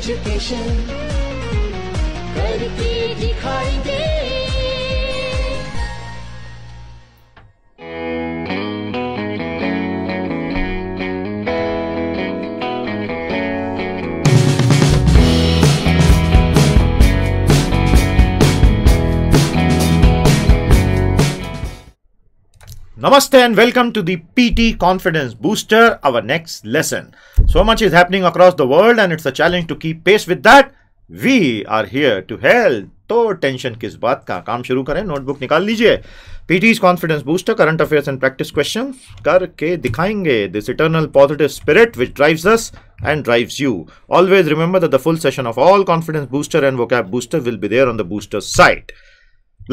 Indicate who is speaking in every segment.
Speaker 1: Education करके दिखाएंगे।
Speaker 2: Namaste and welcome to the PT Confidence Booster, our next lesson. So much is happening across the world and it's a challenge to keep pace with that. We are here to help. तो tension किस बात का, काम शुरू करें, notebook निकाल लीजिए। PT's Confidence Booster, current affairs and practice questions करके दिखाएंगे। This eternal positive spirit which drives us and drives you. Always remember that the full session of all Confidence Booster and Vocab Booster will be there on the booster site.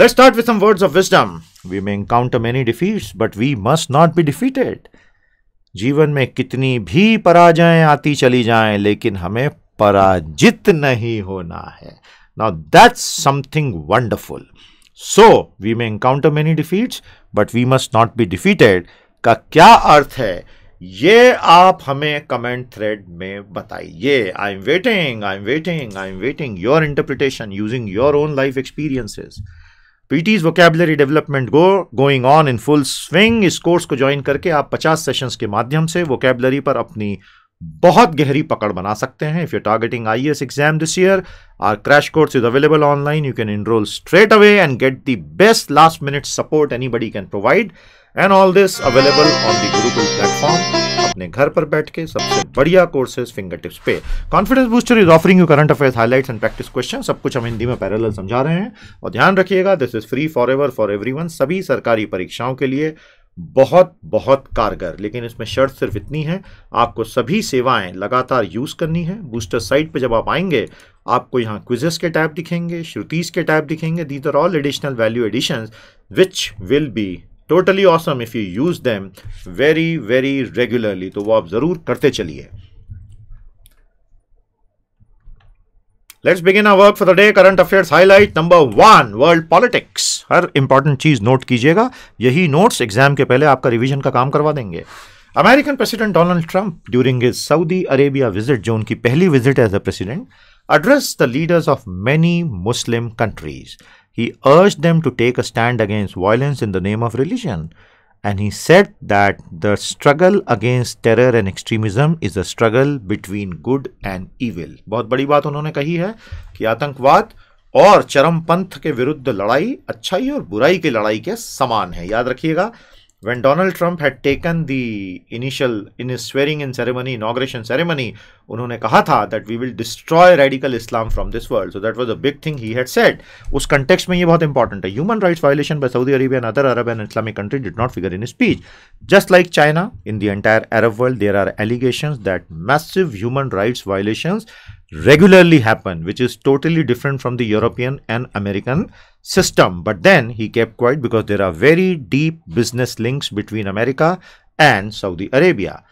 Speaker 2: Let's start with some words of wisdom. We may encounter many defeats, but we must not be defeated. जीवन में कितनी भी पराजयें आती चली जाएं, लेकिन हमें पराजित नहीं होना है. Now that's something wonderful. So we may encounter many defeats, but we must not be defeated. का क्या अर्थ है? ये आप हमें कमेंट थ्रेड में बताइए. I'm waiting your interpretation using your own life experiences. PT's vocabulary development going on in full swing. इस course को ज्वाइन करके आप 50 सेशंस के माध्यम से vocabulary पर अपनी बहुत गहरी पकड़ बना सकते हैं. If you're targeting IAS exam this year, our crash course is available online. You can enroll straight away and get the best last minute support anybody can provide. And all this available on the Gurukul platform. अपने घर पर बैठ के सबसे बढ़िया courses finger tips पे. Confidence booster is offering you current affairs highlights and practice question. सब कुछ हम हिंदी में पैरेलल समझा रहे हैं. और ध्यान रखिएगा, this is free for ever for everyone. सभी सरकारी परीक्षाओं के लिए बहुत बहुत कारगर. लेकिन इसमें शर्त सिर्फ इतनी है, आपको सभी सेवाएं लगातार यूज करनी है. बूस्टर साइट पे जब आप आएंगे, आपको यहाँ क्विजेस के टैब दिखेंगे, श्रुतीज के टैब दिखेंगे. These are all additional value additions which will be totally awesome if you use them very regularly. तो वो आप जरूर करते चलिए. Let's begin our work for the day. Current affairs highlight number 1, world politics. Her important चीज note कीजिएगा. यही notes exam के पहले आपका रिवीजन का काम करवा देंगे. American president Donald Trump during his Saudi Arabia visit, जो उनकी पहली visit as a president, addressed the leaders of many Muslim countries. He urged them to take a stand against violence in the name of religion. And he said that the struggle against terror and extremism is a struggle between good and evil. बहुत बड़ी बात उन्होंने कही है कि आतंकवाद और चरमपंथ के विरुद्ध लड़ाई अच्छाई और बुराई की लड़ाई के समान है. याद रखिएगा, when Donald Trump had taken the in his swearing-in ceremony, inauguration ceremony, उन्होंने कहा था that we will destroy radical Islam from this world. So that was a big thing he had said. उस context में ये बहुत important है. Human rights violation by Saudi Arabia and other Arab and Islamic countries did not figure in his speech. Just like China, in the entire Arab world, there are allegations that massive human rights violations regularly happen, which is totally different from the European and American system. But then he kept quiet because there are very deep business links between America and Saudi Arabia.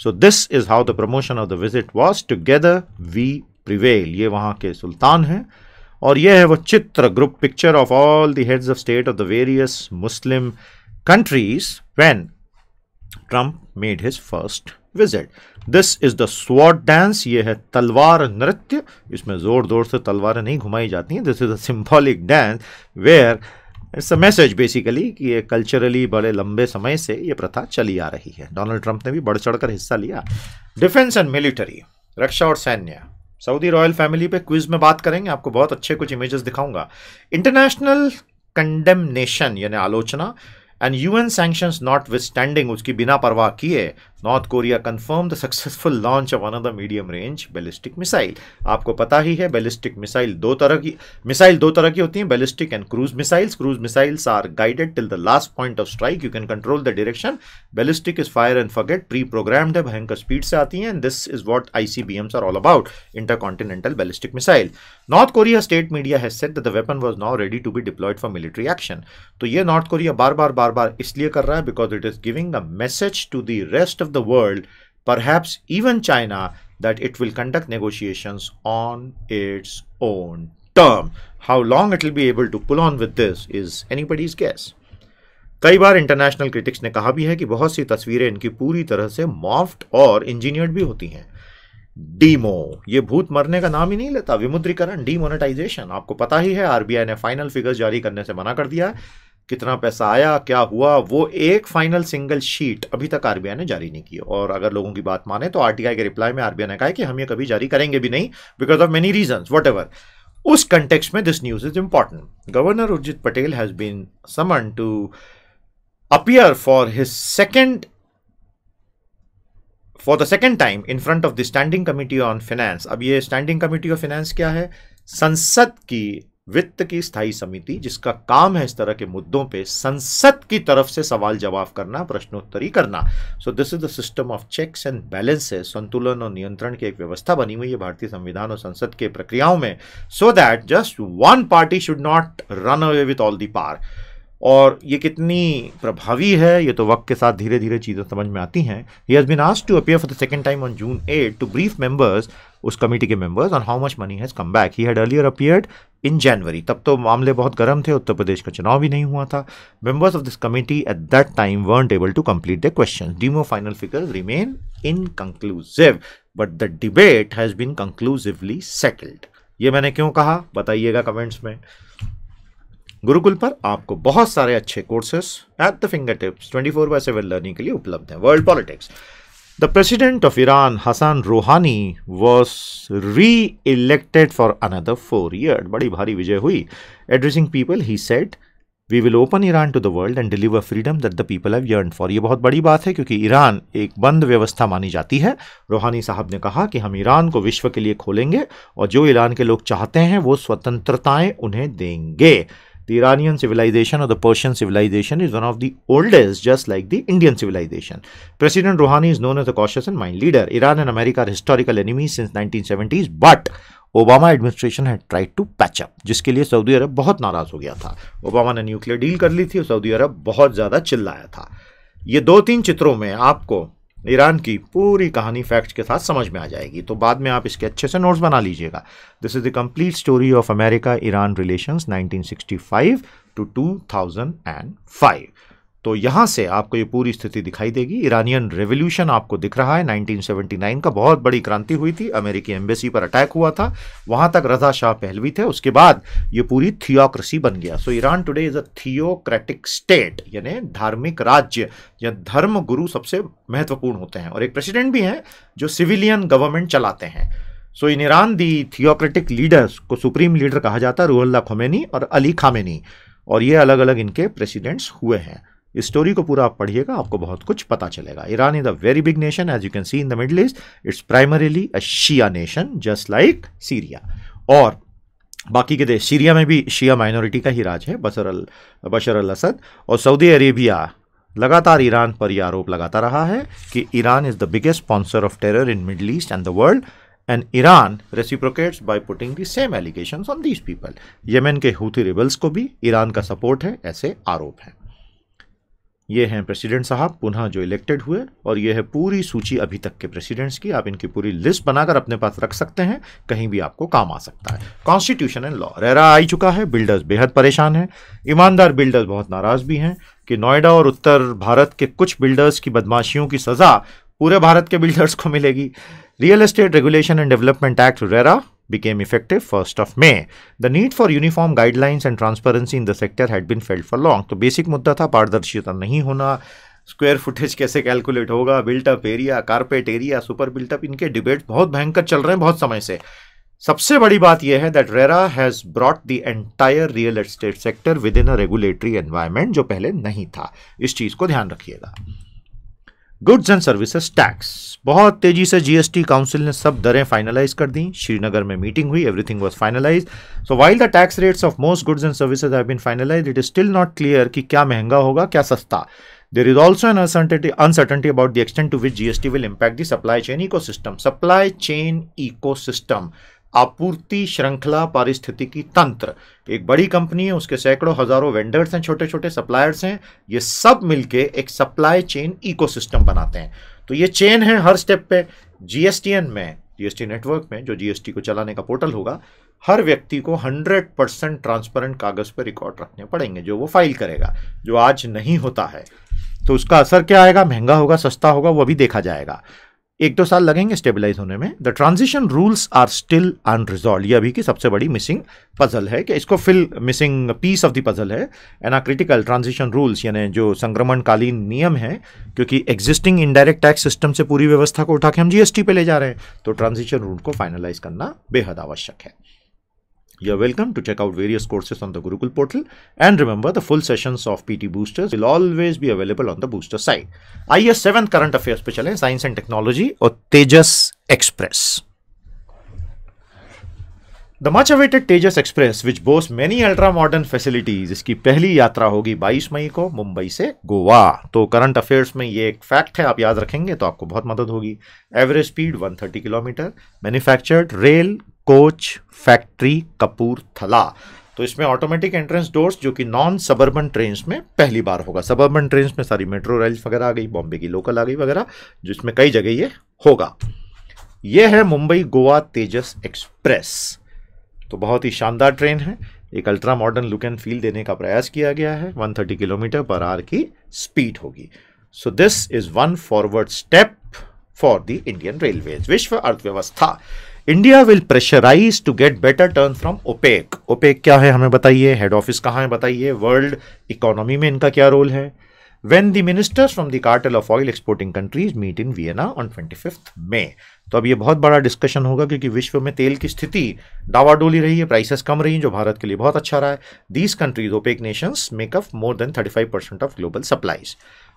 Speaker 2: So this is how the promotion of the visit was. Together we prevail. ये वहाँ के सुल्तान हैं और ये है वो चित्र, group picture of all the heads of state of the various Muslim countries when Trump made his first visit. This is the sword dance. ये है तलवार नृत्य. इसमें जोर जोर से तलवारें नहीं घुमाई जाती हैं. This is a symbolic dance where it's a message basically कि ये कल्चरली बड़े लंबे समय से ये प्रथा चली आ रही है. डोनाल्ड ट्रंप ने भी बढ़ चढ़कर हिस्सा लिया. डिफेंस एंड मिलिट्री, रक्षा और सैन्य. सऊदी रॉयल फैमिली पे क्विज में बात करेंगे. आपको बहुत अच्छे कुछ इमेजेस दिखाऊंगा. इंटरनेशनल कंडेमनेशन यानी आलोचना and UN sanctions notwithstanding, उसकी बिना परवाह किए, north Korea confirmed the successful launch of another medium range ballistic missile. आपको पता ही है ballistic missile दो तरह की होती हैं, ballistic and cruise missiles. Cruise missiles are guided till the last point of strike. You can control the direction. Ballistic is fire and forget, pre-programmed है, भयंकर speed से आती हैं. And this is what ICBMs are all about, intercontinental ballistic missile. North Korea state media has said that the weapon was now ready to be deployed for military action. तो ये north Korea बार बार इसलिए कर रहा है because it is giving a message to the rest of the world, perhaps even China, that it will conduct negotiations on its own term. How long it will be able to pull on with this is anybody's guess. कई बार international critics ने कहा भी है कि बहुत सी तस्वीरें इनकी पूरी तरह से मॉर्फ्ड और इंजीनियर्ड भी होती हैं. डीमो, ये भूत मरने का नाम ही नहीं लेता। विमुद्रीकरण, डीमोनेटाइजेशन, आपको पता ही है आरबीआई ने फाइनल फिगर्स जारी करने से मना कर दिया है। कितना पैसा आया, क्या हुआ, वो एक फाइनल सिंगल शीट अभी तक आरबीआई ने जारी नहीं की। और अगर लोगों की बात माने तो आरटीआई के रिप्लाई में आरबीआई ने कहा कि हम ये कभी जारी करेंगे भी नहीं, because of many reasons, whatever. उस कंटेक्स्ट में this news is important. Governor Urjit Patel has been summon to appear for the second time in front of the standing committee on finance. अब ये स्टैंडिंग कमिटी ऑफ फाइनेंस क्या है? संसद की वित्त की स्थायी समिति, जिसका काम है इस तरह के मुद्दों पे संसद की तरफ से सवाल जवाब करना, प्रश्नोत्तरी करना। So this is the system of checks and balances, संतुलन और नियंत्रण की एक व्यवस्था बनी हुई है भारतीय संविधान और संसद के प्रक्रियाओं में, so that just one party should not run away with all the power. और ये कितनी प्रभावी है, ये तो वक्त के साथ धीरे धीरे चीजें समझ में आती हैं। He has been asked to appear for the second time on June 8 to brief members, उस कमेटी के members, on how much money has come back. He had earlier appeared in January, तब तो मामले बहुत गर्म थे, उत्तर प्रदेश का चुनाव भी नहीं हुआ था। Members of this committee at that time weren't able to complete their questions. Demo final figures remain inconclusive, but the debate has been conclusively settled. ये मैंने क्यों कहा, बताइएगा कमेंट्स में। गुरुकुल पर आपको बहुत सारे अच्छे courses at the finger tips 24/7 learning के लिए उपलब्ध हैं। World politics. The president of Iran Hassan Rouhani was reelected for another 4 years। बड़ी भारी विजय हुई। Addressing people he said we will open Iran to the world and deliver freedom that the people have yearned for. ये बहुत बड़ी बात है क्योंकि ईरान एक बंद व्यवस्था मानी जाती है। रोहानी साहब ने कहा कि हम ईरान को विश्व के लिए खोलेंगे और जो ईरान के लोग चाहते हैं वो स्वतंत्रताएं उन्हें देंगे। The Iranian civilization or the Persian civilization is one of the oldest, just like the Indian civilization. President Rouhani is known as a cautious and mild leader. Iran and America are historical enemies since 1970s, but Obama administration had tried to patch up, जिसके लिए Saudi अरब बहुत नाराज हो गया था। Obama ने nuclear deal कर ली थी और सऊदी अरब बहुत ज्यादा चिल्लाया था। ये 2-3 चित्रों में आपको ईरान की पूरी कहानी फैक्ट्स के साथ समझ में आ जाएगी, तो बाद में आप इसके अच्छे से नोट्स बना लीजिएगा। This is the complete story of America Iran relations 1965 to 2005। तो यहाँ से आपको ये पूरी स्थिति दिखाई देगी। ईरानियन रेवोल्यूशन आपको दिख रहा है। 1979 का बहुत बड़ी क्रांति हुई थी, अमेरिकी एम्बेसी पर अटैक हुआ था, वहां तक रजा शाह पहलवी थे, उसके बाद ये पूरी थियोक्रेसी बन गया। So Iran today is a theocratic state, यानी धार्मिक राज्य या धर्म गुरु सबसे महत्वपूर्ण होते हैं, और एक प्रेसिडेंट भी हैं जो सिविलियन गवर्नमेंट चलाते हैं। So in Iran the theocratic leaders को सुप्रीम लीडर कहा जाता है, रूहुल्लाह खोमेनी और अली खामेनी, और ये अलग अलग इनके प्रेसिडेंट्स हुए हैं। इस स्टोरी को पूरा आप पढ़िएगा, आपको बहुत कुछ पता चलेगा। Iran is a very big nation, as you can see in the middle east. It's primarily a Shia nation, just like Syria. और बाकी के देश, सीरिया में भी शिया माइनॉरिटी का ही राज है, बशर अल असद। और सऊदी अरेबिया लगातार ईरान पर यह आरोप लगाता रहा है कि Iran is the biggest sponsor of terror in middle east and the world, and Iran reciprocates by putting the same allegations on these people. Yemen के हूथी रिबल्स को भी ईरान का सपोर्ट है, ऐसे आरोप हैं। ये हैं प्रेसिडेंट साहब पुनः जो इलेक्टेड हुए, और ये है पूरी सूची अभी तक के प्रेसिडेंट्स की। आप इनकी पूरी लिस्ट बनाकर अपने पास रख सकते हैं, कहीं भी आपको काम आ सकता है। कॉन्स्टिट्यूशन एंड लॉ रेरा आ चुका है। बिल्डर्स बेहद परेशान हैं, ईमानदार बिल्डर्स बहुत नाराज भी हैं कि नोएडा और उत्तर भारत के कुछ बिल्डर्स की बदमाशियों की सजा पूरे भारत के बिल्डर्स को मिलेगी। Real estate regulation and development act RERA became effective 1st of May. The need for uniform guidelines and transparency in the sector had been felt for long. तो बेसिक मुद्दा था पारदर्शिता नहीं होना, स्क्वायर फुटेज कैसे calculate होगा, built up area, carpet area, super built up, इनके debate बहुत भयंकर चल रहे हैं बहुत समय से। सबसे बड़ी बात यह है that RERA has brought the entire real estate sector with in a regulatory environment, जो पहले नहीं था। इस चीज को ध्यान रखिएगा। गुड्स एंड सर्विसेज टैक्स, बहुत तेजी से जीएसटी काउंसिल ने सब दरें फाइनलाइज कर दी। श्रीनगर में मीटिंग हुई, everything was finalise. So while the tax rates of most goods and services have been finalised, it is still not clear कि क्या महंगा होगा क्या सस्ता। There is also an uncertainty about the extent to which GST will impact the supply chain ecosystem. Supply chain ecosystem, आपूर्ति श्रृंखला पारिस्थितिकी तंत्र, एक बड़ी कंपनी है, उसके सैकड़ों हजारों वेंडर्स हैं, छोटे छोटे सप्लायर्स हैं, ये सब मिलके एक सप्लाई चेन इकोसिस्टम बनाते हैं। तो ये चेन है हर स्टेप पे। जीएसटीएन में, जीएसटी नेटवर्क में, जो जीएसटी को चलाने का पोर्टल होगा, हर व्यक्ति को 100% ट्रांसपेरेंट कागज पर रिकॉर्ड रखने पड़ेंगे जो वो फाइल करेगा, जो आज नहीं होता है। तो उसका असर क्या आएगा, महंगा होगा सस्ता होगा वो भी देखा जाएगा। 1 2 साल लगेंगे स्टेबलाइज होने में। The transition rules are still unresolved, ये अभी की सबसे बड़ी मिसिंग पजल है कि इसको fill missing piece of the puzzle है। एंड क्रिटिकल ट्रांजिशन रूल्स यानी जो संक्रमणकालीन नियम है, क्योंकि एग्जिस्टिंग इनडायरेक्ट टैक्स सिस्टम से पूरी व्यवस्था को उठा के हम जीएसटी पे ले जा रहे हैं, तो ट्रांजिशन रूल को फाइनलाइज करना बेहद आवश्यक है। You're welcome to check out various courses on the Gurukul portal, and remember the full sessions of PT Boosters will always be available on the booster site. आइए 7th करंट अफेयर्स पे चलें, science and technology और तेजस express. The much awaited Tejas Express, which boasts many ultra modern facilities, इसकी पहली यात्रा होगी 22 मई को मुंबई से गोवा। तो करंट अफेयर्स में ये एक फैक्ट है, आप याद रखेंगे तो आपको बहुत मदद होगी। Average speed 130 kilometre, manufactured rail coach factory Kapurthala. तो इसमें ऑटोमेटिक एंट्रेंस डोर्स जो कि नॉन सबर्बन ट्रेन्स में पहली बार होगा। सबर्बन ट्रेन्स में सारी मेट्रो रेल्स वगैरह आ गई, बॉम्बे की लोकल आ गई वगैरह, जिसमें कई जगह ये होगा। ये है मुंबई गोवा तेजस एक्सप्रेस। तो बहुत ही शानदार ट्रेन है, एक ultra modern look and feel देने का प्रयास किया गया है। 130 किलोमीटर पर आवर की स्पीड होगी। So this is one forward step for the Indian railways. विश्व अर्थव्यवस्था, India will pressurise to get better turn from OPEC. OPEC क्या है हमें बताइए, हेड ऑफिस कहाँ है बताइए, वर्ल्ड इकोनॉमी में इनका क्या रोल है। When the ministers from the cartel of oil exporting countries meet in Vienna on 25th May, तो अब ये बहुत बड़ा डिस्कशन होगा क्योंकि विश्व में तेल की स्थिति डावाडोली रही है, प्राइसेस कम रही हैं, जो भारत के लिए बहुत अच्छा रहा है। These countries, OPEC nations, make up more than 35% of global supplies।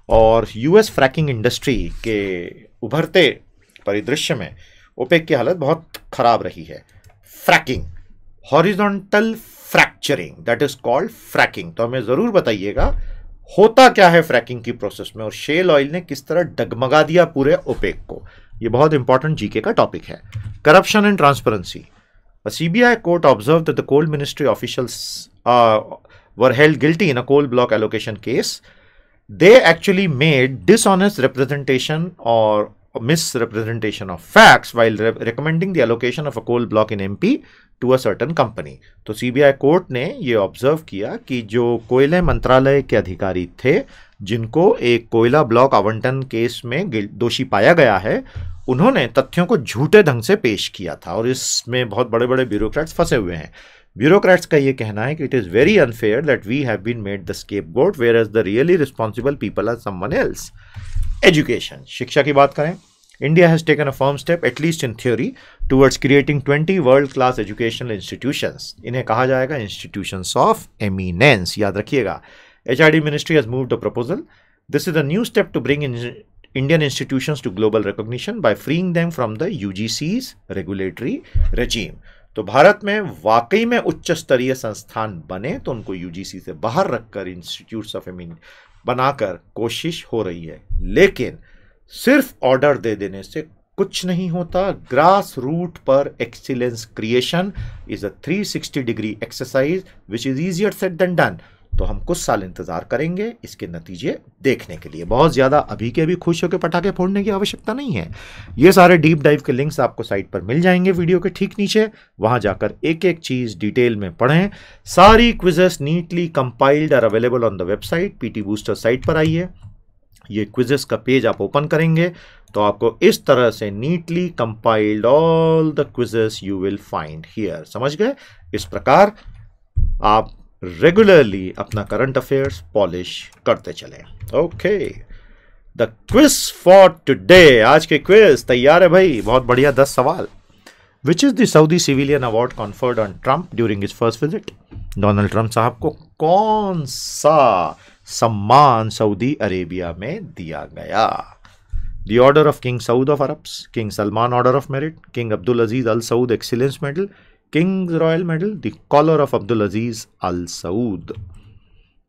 Speaker 2: और यूएस फ्रैकिंग इंडस्ट्री के उभरते परिदृश्य में ओपेक की हालत बहुत खराब रही है। Fracking, horizontal fracturing, that is called fracking. तो हमें जरूर बताइएगा होता क्या है फ्रैकिंग की प्रोसेस में, और शेल ऑयल ने किस तरह डगमगा दिया पूरे ओपेक को। ये बहुत इंपॉर्टेंट जीके का टॉपिक है। Corruption and transparency, CBI court observe that the coal ministry officials were held guilty in a coal block allocation case. They actually made dishonest representation और misrepresentation of facts while recommending the allocation of a coal block in MP to a certain company। तो CBI court ने ये observe किया कि जो कोयले मंत्रालय के अधिकारी थे, जिनको एक कोयला ब्लॉक आवंटन केस में दोषी पाया गया है, उन्होंने तथ्यों को झूठे ढंग से पेश किया था, और इसमें बहुत बड़े बड़े ब्यूरोक्रेट्स फंसे हुए हैं। ब्यूरोक्रेट्स का ये कहना है कि it is very unfair that we have been made the scapegoat where as the really responsible people are someone else. Education, शिक्षा की बात करें, India has taken a firm step, at least in theory, towards creating 20 world-class educational institutions। इन्हें कहा जाएगा institutions of eminence, याद रखिएगा। HRD Ministry has moved a proposal. This is a new step to bring in Indian institutions to global recognition by freeing them from the UGC's regulatory regime। तो भारत में वाकई में उच्च स्तरीय संस्थान बने तो उनको यूजीसी से बाहर रखकर इंस्टीट्यूट्स ऑफ एमिनेंस बनाकर कोशिश हो रही है, लेकिन सिर्फ ऑर्डर दे देने से कुछ नहीं होता। ग्रास रूट पर excellence creation is a 360 degree exercise which is easier said than done. तो हम कुछ साल इंतजार करेंगे इसके नतीजे देखने के लिए। बहुत ज्यादा अभी के अभी खुश होकर पटाखे फोड़ने की आवश्यकता नहीं है। ये सारे डीप डाइव के लिंक्स आपको साइट पर मिल जाएंगे वीडियो के ठीक नीचे, वहां जाकर एक एक चीज डिटेल में पढ़ें। सारी quizzes neatly compiled are available on the website PT booster site पर आइए। ये क्विजेस का पेज आप ओपन करेंगे तो आपको इस तरह से neatly compiled all the quizzes you will find here. समझ गए? इस प्रकार आप रेगुलरली अपना करंट अफेयर्स पॉलिश करते चलें। Okay, the quiz for today, आज के क्विज तैयार है भाई? बहुत बढ़िया। 10 सवाल। Which is the Saudi civilian award conferred on Trump during his first visit? Donald Trump साहब को कौन सा सम्मान सऊदी अरेबिया में दिया गया? The order of King Saud of Arabs, King Salman order of merit, King Abdul Aziz Al Saud excellence medal, King's royal medal, the collar of Abdul Aziz Al Saud.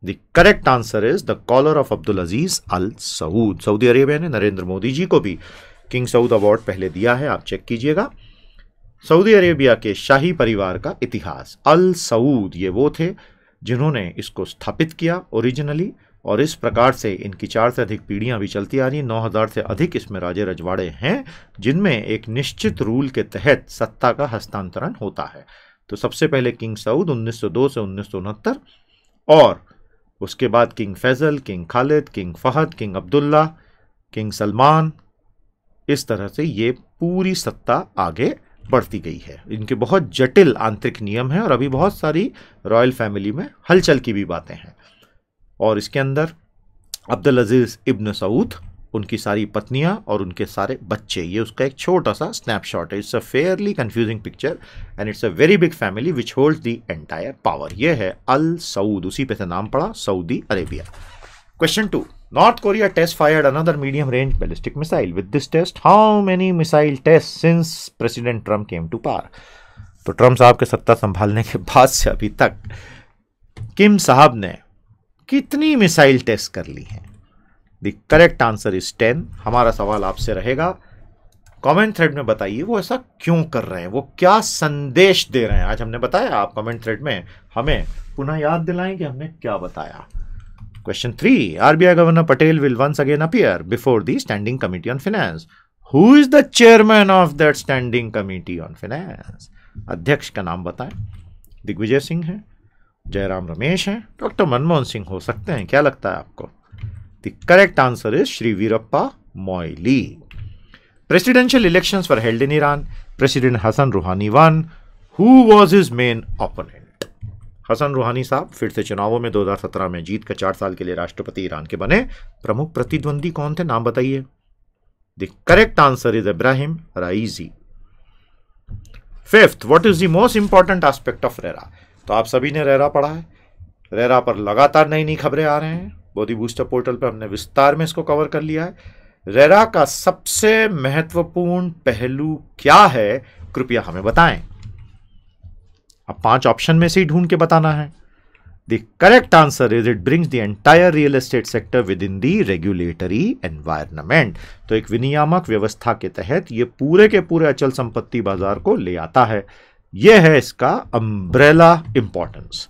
Speaker 2: The correct answer is the collar of Abdul Aziz Al Saud. Saudi Arabia ने नरेंद्र मोदी जी को भी king Saud award पहले दिया है, आप check कीजिएगा। Saudi Arabia के शाही परिवार का इतिहास, अल सऊद ये वो थे जिन्होंने इसको स्थापित किया ओरिजिनली, और इस प्रकार से इनकी 4 से अधिक पीढ़ियां भी चलती आ रही। 9000 से अधिक इसमें राजे रजवाड़े हैं, जिनमें एक निश्चित रूल के तहत सत्ता का हस्तांतरण होता है। तो सबसे पहले किंग सऊद 1902 से 1969, और उसके बाद King Faisal, King Khalid, King Fahd, King Abdullah, King Salman, इस तरह से ये पूरी सत्ता आगे बढ़ती गई है। इनके बहुत जटिल आंतरिक नियम हैं और अभी बहुत सारी रॉयल फैमिली में हलचल की भी बातें हैं। और इसके अंदर अब्दुल अजीज इब्न सऊद, उनकी सारी पत्नियां और उनके सारे बच्चे, ये उसका एक छोटा सा स्नैपशॉट है। It's a fairly confusing picture and it's a very big family which holds the entire power. ये है अल सऊद, उसी पे से नाम पड़ा, Saudi Arabia. Question 2, North Korea test fired another medium-range ballistic missile. With this test, how many missile tests since President Trump came to power? तो Trump साहब के सत्ता संभालने के बाद से अभी तक किम साहब ने कितनी मिसाइल टेस्ट कर ली हैं? The correct answer is 10। हमारा सवाल आपसे रहेगा, कमेंट थ्रेड में बताइए वो ऐसा क्यों कर रहे हैं, वो क्या संदेश दे रहे हैं। आज हमने बताया, आप कमेंट थ्रेड में हमें पुनः याद दिलाएं कि हमने क्या बताया। Question 3, RBI Governor Patel will once again appear before the Standing Committee on Finance. Who is the chairman of that Standing Committee on Finance? अध्यक्ष का नाम बताएं। दिग्विजय सिंह है, जयराम रमेश हैं, डॉक्टर मनमोहन सिंह हो सकते हैं, क्या लगता है आपको? The correct answer is Shri Veerappa Moily. Presidential elections were held in Iran. President Hassan Rouhani won. Who was his main opponent? Hasan रूहानी साहब फिर से चुनावों में 2017 में जीत कर 4 साल के लिए राष्ट्रपति ईरान के बने। प्रमुख प्रतिद्वंदी कौन थे, नाम बताइए। The correct answer is Ebrahim Raisi. 5th, what is the most important aspect of RERA? तो आप सभी ने रेरा पढ़ा है। रेरा पर लगातार नई नई खबरें आ रहे हैं। बोधी बूस्टर पोर्टल पर हमने विस्तार में इसको कवर कर लिया है। रेरा का सबसे महत्वपूर्ण पहलू क्या है, कृपया हमें बताएं। अब 5 ऑप्शन में से ही ढूंढ के बताना है। The correct answer is it brings the entire real estate sector with in the regulatory environment. तो एक विनियामक व्यवस्था के तहत ये पूरे के पूरे अचल संपत्ति बाजार को ले आता है। यह है इसका umbrella importance.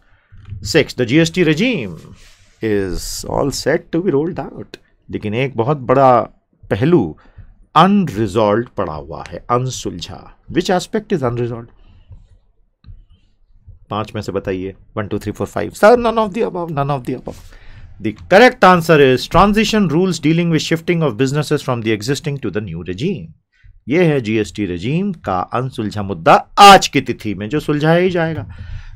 Speaker 2: 6, the GST regime is all set to be rolled out. लेकिन एक बहुत बड़ा पहलू अनरिजॉल्व पड़ा हुआ है, अनसुलझा। Which aspect is unresolved? 5 में से बताइए। 1 2 3 4 5। Sir, none of the above, none of the above. The correct answer is transition rules dealing with shifting of businesses from the existing to the new regime. ये है GST regime का अनसुलझा मुद्दा आज की तिथि में, जो सुलझाया ही जाएगा।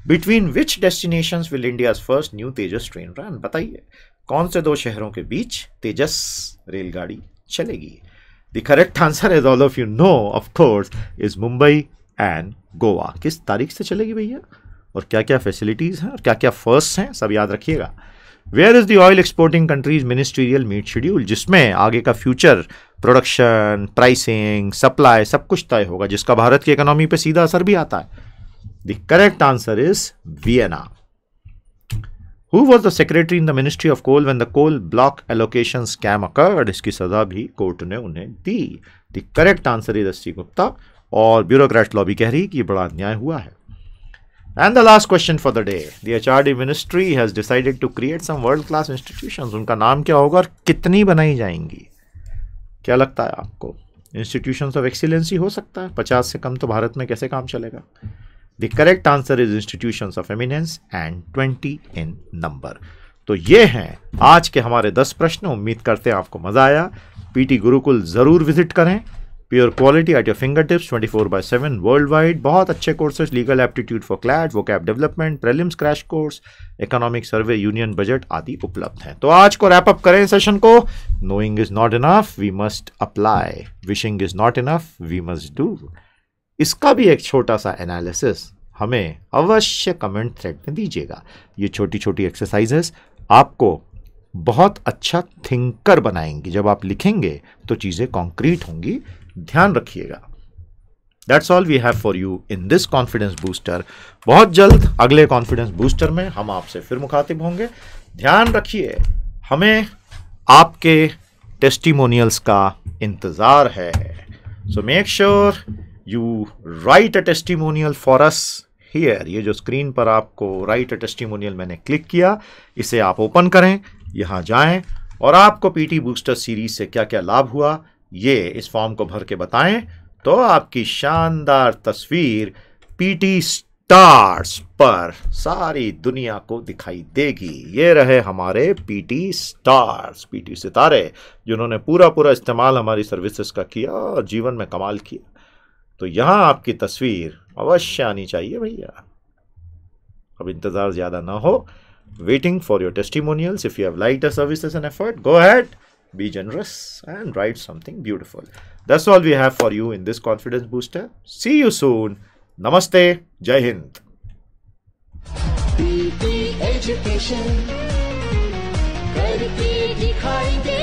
Speaker 2: Between which destinations will India's first new Tejas train run? बताइए, कौन से 2 शहरों के बीच तेजस रेलगाड़ी चलेगी? The correct answer, as all of you know, of course, is Mumbai and Goa. किस तारीख से चलेगी भैया, और क्या क्या फैसिलिटीज हैं और क्या क्या फर्स्ट हैं, सब याद रखिएगा। Where is the oil exporting countries ministerial meet schedule? जिसमें आगे का फ्यूचर प्रोडक्शन, प्राइसिंग, सप्लाई सब कुछ तय होगा, जिसका भारत की इकोनॉमी पे सीधा असर भी आता है। The correct answer is Vienna. Who was the secretary in the ministry of coal when the coal block allocation scam occurred? इसकी सजा भी कोर्ट ने उन्हें दी। The correct answer is S C. Gupta. और ब्यूरोक्रेट लॉबी कह रही कि ये बड़ा अन्याय हुआ है। And the last question for the day, the HRD ministry has decided to create some world-class institutions. उनका नाम क्या होगा और कितनी बनाई जाएंगी? क्या लगता है आपको? Institutions of Excellency हो सकता है? 50 से कम तो भारत में कैसे काम चलेगा? The correct answer is Institutions of Eminence and 20 in number. तो ये हैं आज के हमारे 10 प्रश्न। उम्मीद करते हैं आपको मजा आया। पीटी गुरुकुल जरूर विजिट करें। Pure quality at your finger tips 24/7 world wide. बहुत अच्छे courses, legal aptitude for CLAT, vocab development, prelims crash course, economic survey, union budget आदि उपलब्ध हैं। तो आज को रैप अप करें सेशन को। Knowing is not enough, we must apply. Wishing is not enough, we must do. इसका भी एक छोटा सा एनालिसिस हमें अवश्य कमेंट थ्रेड में दीजिएगा। ये छोटी छोटी एक्सरसाइजेस आपको बहुत अच्छा थिंकर बनाएंगी। जब आप लिखेंगे तो चीज़ें कॉन्क्रीट होंगी, ध्यान रखिएगा। That's all we have for you in this confidence booster. बहुत जल्द अगले कॉन्फिडेंस बूस्टर में हम आपसे फिर मुखातिब होंगे। ध्यान रखिए, हमें आपके टेस्टिमोनियल्स का इंतज़ार है। So make sure you right a testimonial for us here. ये जो स्क्रीन पर आपको राइट अ टेस्टिमोनियल मैंने क्लिक किया, इसे आप ओपन करें, यहाँ जाएं और आपको पीटी बूस्टर सीरीज से क्या क्या लाभ हुआ ये इस फॉर्म को भर के बताएं। तो आपकी शानदार तस्वीर पीटी स्टार्स पर सारी दुनिया को दिखाई देगी। ये रहे हमारे पीटी स्टार्स, पीटी सितारे, जिन्होंने पूरा पूरा इस्तेमाल हमारी सर्विसेज का किया और जीवन में कमाल किया। तो यहां आपकी तस्वीर अवश्य आनी चाहिए भैया। अब इंतजार ज्यादा ना हो, waiting for your testimonials. If you have liked our services and effort, go ahead, be generous and write something beautiful. That's all we have for you in this confidence booster. See you soon. Namaste. Jai Hind.
Speaker 1: Education करके दिखाएंगे